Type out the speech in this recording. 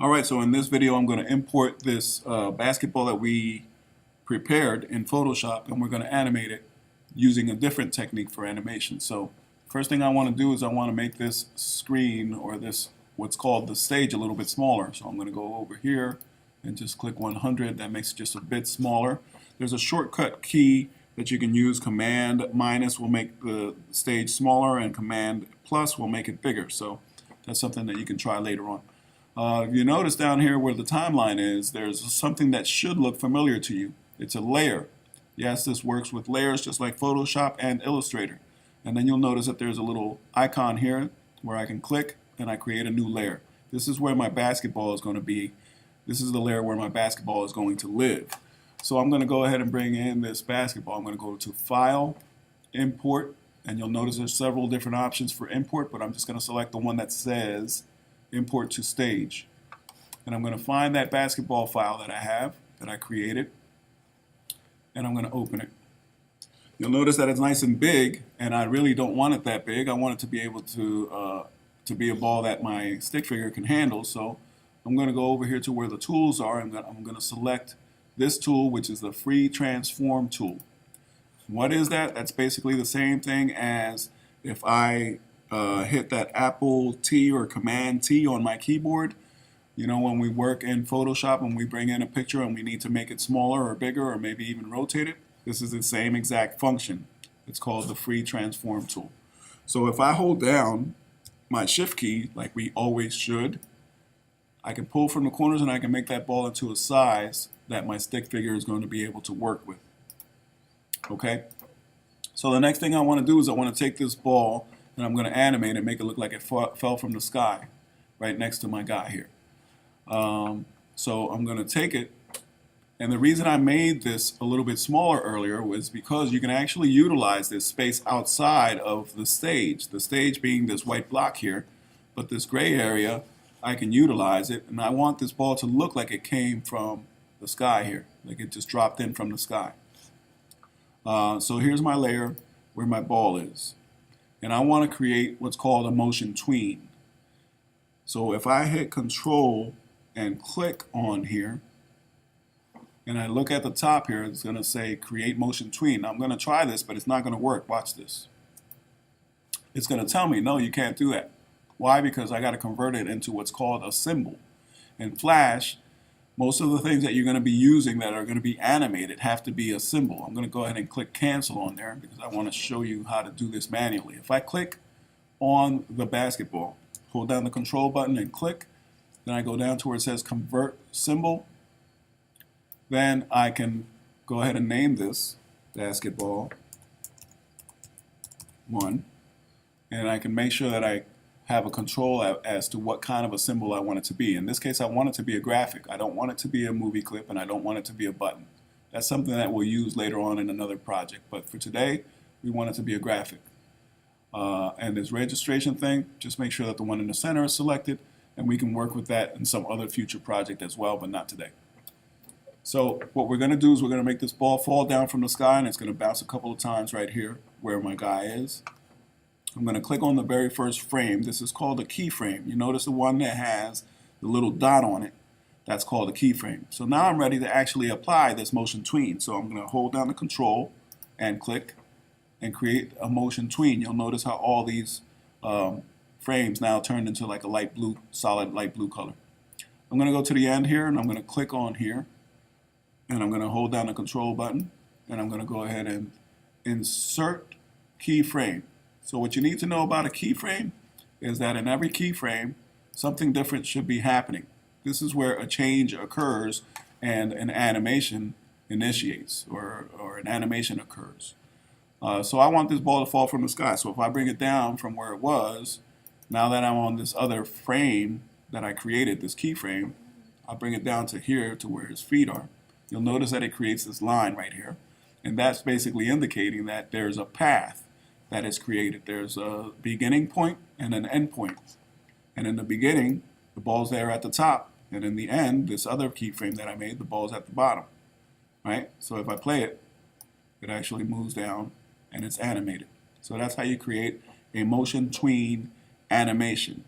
Alright, so in this video I'm going to import this basketball that we prepared in Photoshop, and we're going to animate it using a different technique for animation. So first thing I want to do is I want to make this screen, or this what's called the stage, a little bit smaller. So I'm going to go over here and just click 100. That makes it just a bit smaller. There's a shortcut key that you can use. Command minus will make the stage smaller, and Command plus will make it bigger. So that's something that you can try later on. If you notice down here where the timeline is, there's something that should look familiar to you. It's a layer. Yes, this works with layers just like Photoshop and Illustrator. And then you'll notice that there's a little icon here where I can click and I create a new layer. This is where my basketball is going to be. This is the layer where my basketball is going to live. So I'm going to go ahead and bring in this basketball. I'm going to go to File, Import, and you'll notice there's several different options for import, but I'm just going to select the one that says Import to Stage. And I'm going to find that basketball file that I have, that I created, and I'm going to open it. You'll notice that it's nice and big, and I really don't want it that big. I want it to be able to be a ball that my stick figure can handle. So I'm going to go over here to where the tools are, and I'm going to select this tool, which is the Free Transform tool. What is that? That's basically the same thing as if I hit that Apple T or Command T on my keyboard. You know, when we work in Photoshop and we bring in a picture and we need to make it smaller or bigger or maybe even rotate it, this is the same exact function. It's called the Free Transform tool. So if I hold down my Shift key, like we always should, I can pull from the corners and I can make that ball into a size that my stick figure is going to be able to work with. Okay? So the next thing I want to do is I want to take this ball and I'm going to animate it, make it look like it fell from the sky right next to my guy here. So I'm going to take it, and the reason I made this a little bit smaller earlier was because you can actually utilize this space outside of the stage being this white block here, but this gray area, I can utilize it, and I want this ball to look like it came from the sky here, like it just dropped in from the sky. So here's my layer where my ball is. And I want to create what's called a motion tween. So if I hit Control and click on here, and I look at the top here, it's going to say Create Motion Tween. Now I'm going to try this, but it's not going to work. Watch this. It's going to tell me, no, you can't do that. Why? Because I got to convert it into what's called a symbol. In Flash, most of the things that you're going to be using that are going to be animated have to be a symbol. I'm going to go ahead and click cancel on there because I want to show you how to do this manually. If I click on the basketball, hold down the control button and click, then I go down to where it says convert symbol, then I can go ahead and name this basketball 1, and I can make sure that I have a control as to what kind of a symbol I want it to be. In this case, I want it to be a graphic. I don't want it to be a movie clip, and I don't want it to be a button. That's something that we'll use later on in another project, but for today, we want it to be a graphic. And this registration thing, just make sure that the one in the center is selected, and we can work with that in some other future project as well, but not today. So what we're going to do is we're going to make this ball fall down from the sky, and it's going to bounce a couple of times right here where my guy is. I'm going to click on the very first frame. This is called a keyframe. You notice the one that has the little dot on it, that's called a keyframe. So now I'm ready to actually apply this motion tween. So I'm going to hold down the control and click and create a motion tween. You'll notice how all these frames now turned into like a light blue, solid light blue color. I'm going to go to the end here and I'm going to click on here, and I'm going to hold down the control button, and I'm going to go ahead and insert keyframe. So what you need to know about a keyframe is that in every keyframe, something different should be happening. This is where a change occurs and an animation initiates, or an animation occurs. So I want this ball to fall from the sky. So if I bring it down from where it was, now that I'm on this other frame that I created, this keyframe, I'll bring it down to here to where his feet are. You'll notice that it creates this line right here, and that's basically indicating that there's a path that is created. There's a beginning point and an end point. And in the beginning, the ball's there at the top, and in the end, this other keyframe that I made, the ball's at the bottom. Right? So if I play it, it actually moves down and it's animated. So that's how you create a motion tween animation.